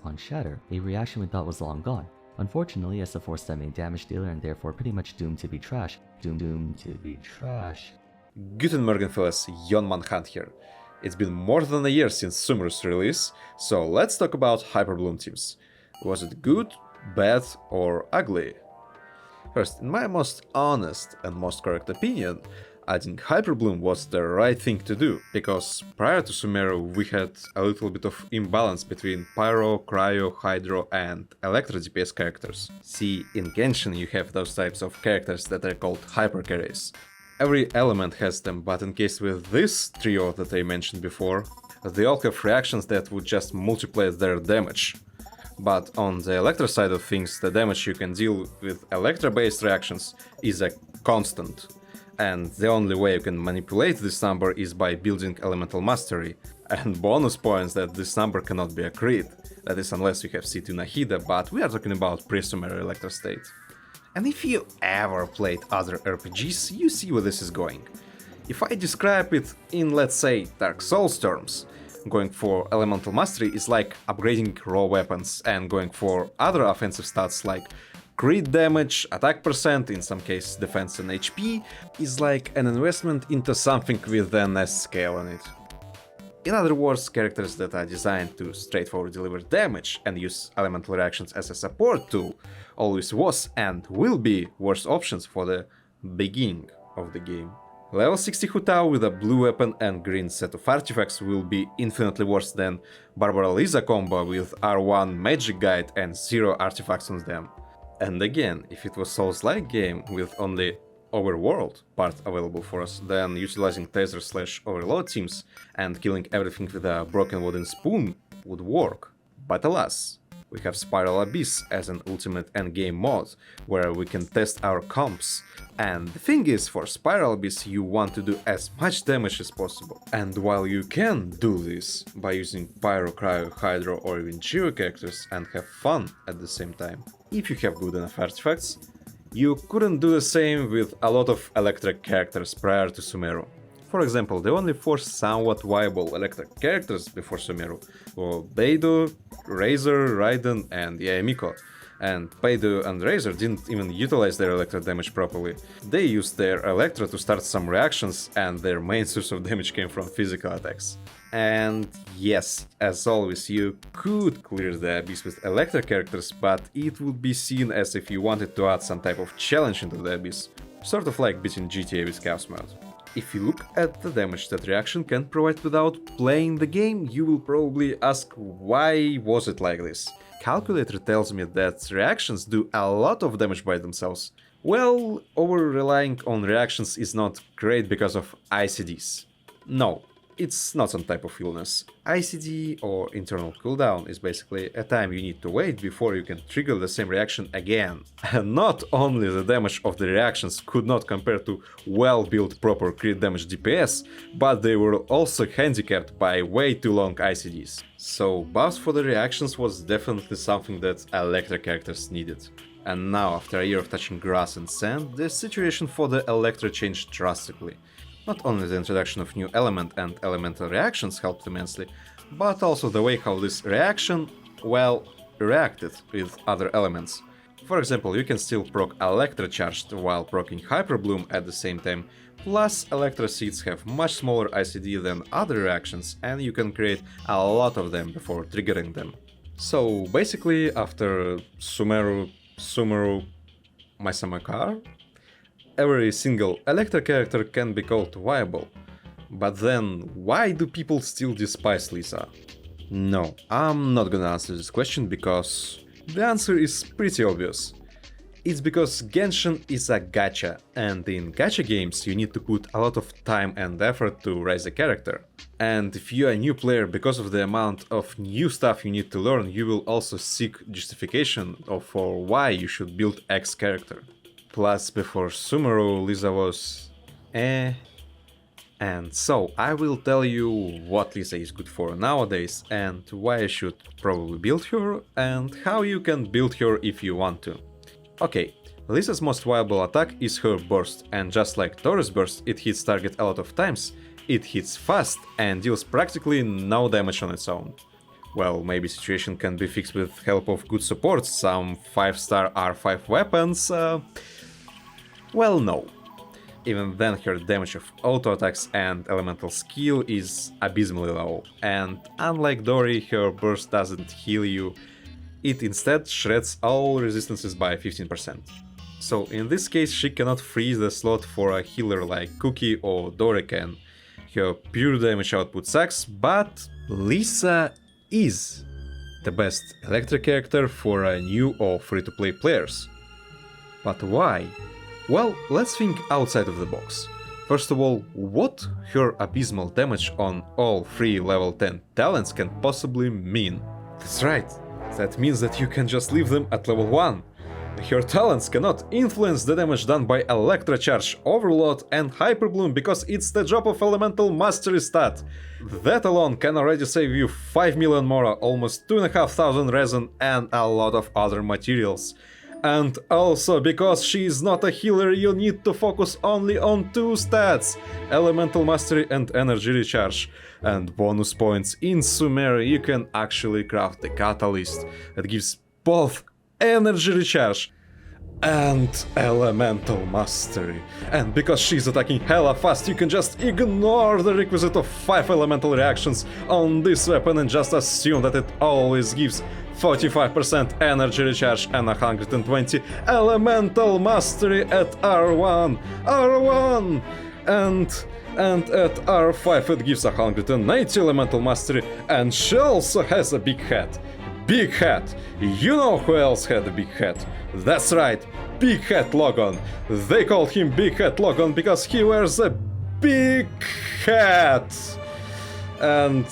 on Shatter, a reaction we thought was long gone. Unfortunately, as a 4-stat main damage dealer and therefore pretty much doomed to be trash. Doomed to be trash. Guten Morgen fellas, Yon Manhunt here. It's been more than a year since Sumeru's release, so let's talk about Hyperbloom teams. Was it good, bad or ugly? First, in my most honest and most correct opinion, adding Hyperbloom was the right thing to do, because prior to Sumeru we had a little bit of imbalance between Pyro, Cryo, Hydro and Electro DPS characters. See, in Genshin you have those types of characters that are called hyper carries. Every element has them, but in case with this trio that I mentioned before, they all have reactions that would just multiply their damage. But on the Electro side of things, the damage you can deal with Electro-based reactions is a constant. And the only way you can manipulate this number is by building Elemental Mastery. And bonus points that this number cannot be a crit. That is unless you have C2 Nahida, but we are talking about pre-Sumeru Electro state. And if you ever played other RPGs, you see where this is going. If I describe it in, let's say, Dark Souls terms, going for Elemental Mastery is like upgrading raw weapons, and going for other offensive stats like crit damage, attack percent, in some cases defense and HP, is like an investment into something with an S scale on it. In other words, characters that are designed to straightforward deliver damage and use elemental reactions as a support tool always was and will be worse options for the beginning of the game. Level 60 Hu Tao with a blue weapon and green set of artifacts will be infinitely worse than Barbara Lisa combo with R1 magic guide and 0 artifacts on them. And again, if it was Souls-like game with only overworld part available for us, then utilizing Taser/Overload teams and killing everything with a broken wooden spoon would work. But alas, we have Spiral Abyss as an ultimate endgame mod, where we can test our comps. And the thing is, for Spiral Abyss you want to do as much damage as possible. And while you can do this by using Pyro, Cryo, Hydro or even Geo characters and have fun at the same time, if you have good enough artifacts, you couldn't do the same with a lot of electric characters prior to Sumeru. For example, the only 4 somewhat viable electric characters before Sumeru were Beidou, Razor, Raiden and Yaemiko. And Beidou and Razor didn't even utilize their electro damage properly. They used their electro to start some reactions, and their main source of damage came from physical attacks. And yes, as always, you could clear the abyss with electro characters, but it would be seen as if you wanted to add some type of challenge into the abyss, sort of like beating GTA with Chaos Mode. If you look at the damage that reaction can provide without playing the game, you will probably ask, why was it like this? Calculator tells me that reactions do a lot of damage by themselves. Well, over-relying on reactions is not great because of ICDs. No, it's not some type of illness. ICD, or internal cooldown, is basically a time you need to wait before you can trigger the same reaction again. And not only the damage of the reactions could not compare to well-built proper crit damage DPS, but they were also handicapped by way too long ICDs. So buffs for the reactions was definitely something that Electro characters needed. And now, after a year of touching grass and sand, the situation for the Electro changed drastically. Not only the introduction of new element and elemental reactions helped immensely, but also the way how this reaction, well, reacted with other elements. For example, you can still proc Electro charged while proccing Hyperbloom at the same time, plus Electro seeds have much smaller ICD than other reactions, and you can create a lot of them before triggering them. So basically, after Sumeru, Masamakar, every single Electro character can be called viable. But then, why do people still despise Lisa? No, I'm not gonna answer this question because the answer is pretty obvious. It's because Genshin is a gacha, and in gacha games you need to put a lot of time and effort to raise a character. And if you're a new player, because of the amount of new stuff you need to learn, you will also seek justification for why you should build X character. Plus, before Sumeru, Lisa was And so, I will tell you what Lisa is good for nowadays, and why you should probably build her, and how you can build her if you want to. Okay, Lisa's most viable attack is her burst, and just like Taurus burst, it hits target a lot of times, it hits fast and deals practically no damage on its own. Well, maybe situation can be fixed with help of good support, some 5-star R5 weapons, well, no. Even then her damage of auto attacks and elemental skill is abysmally low, and unlike Dory, her burst doesn't heal you, it instead shreds all resistances by 15%. So in this case she cannot freeze the slot for a healer like Cookie or Dory can. Her pure damage output sucks, but Lisa is the best electric character for new or free-to-play players. But why? Well, let's think outside of the box. First of all, what her abysmal damage on all 3 level 10 talents can possibly mean? That's right, that means that you can just leave them at level 1. Her talents cannot influence the damage done by Electrocharge, Overload and Hyperbloom because it's the job of Elemental Mastery stat. That alone can already save you 5 million mora, almost 2,500 resin and a lot of other materials. And also, because she is not a healer, you need to focus only on 2 stats, Elemental Mastery and Energy Recharge. And bonus points, in Sumeru you can actually craft the Catalyst that gives both Energy Recharge and Elemental Mastery. And because she's attacking hella fast, you can just ignore the requisite of 5 elemental reactions on this weapon and just assume that it always gives 45% energy recharge and 120 elemental mastery at R1. And at R5 it gives 190 elemental mastery, and she also has a big head. Big Hat! You know who else had a big hat? That's right, Big Hat Logan! They called him Big Hat Logan because he wears a big hat! And...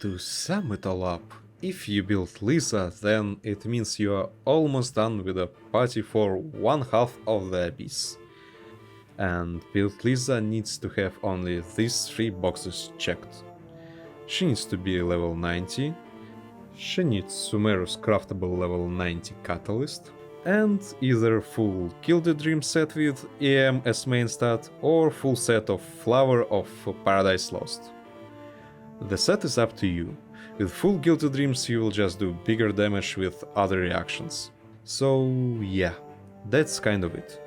To sum it all up, if you build Lisa, then it means you are almost done with a party for 1/2 of the Abyss. And build Lisa needs to have only these 3 boxes checked. She needs to be level 90, she needs Sumeru's craftable level 90 Catalyst, and either full Gilded Dream set with EM as main stat or full set of Flower of Paradise Lost. The set is up to you. With full Gilded Dreams you will just do bigger damage with other reactions. So yeah, that's kind of it.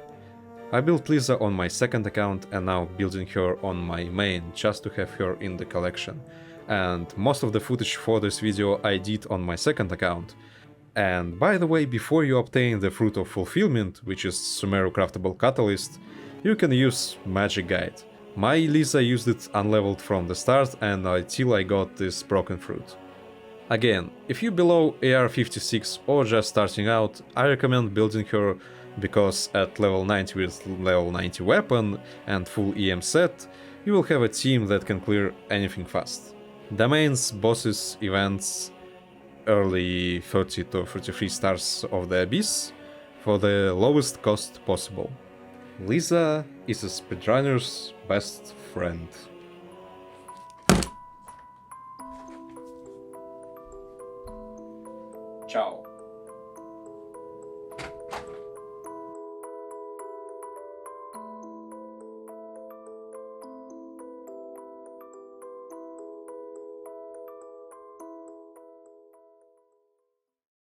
I built Lisa on my second account and now building her on my main just to have her in the collection. And most of the footage for this video I did on my second account. And by the way, before you obtain the Fruit of Fulfillment, which is Sumeru craftable catalyst, you can use Magic Guide. My Lisa used it unleveled from the start and until I got this broken fruit. Again, if you below AR56 or just starting out, I recommend building her because at level 90 with level 90 weapon and full EM set, you will have a team that can clear anything fast. Domains, bosses, events, early 30 to 33 stars of the Abyss for the lowest cost possible. Lisa is a speedrunner's best friend.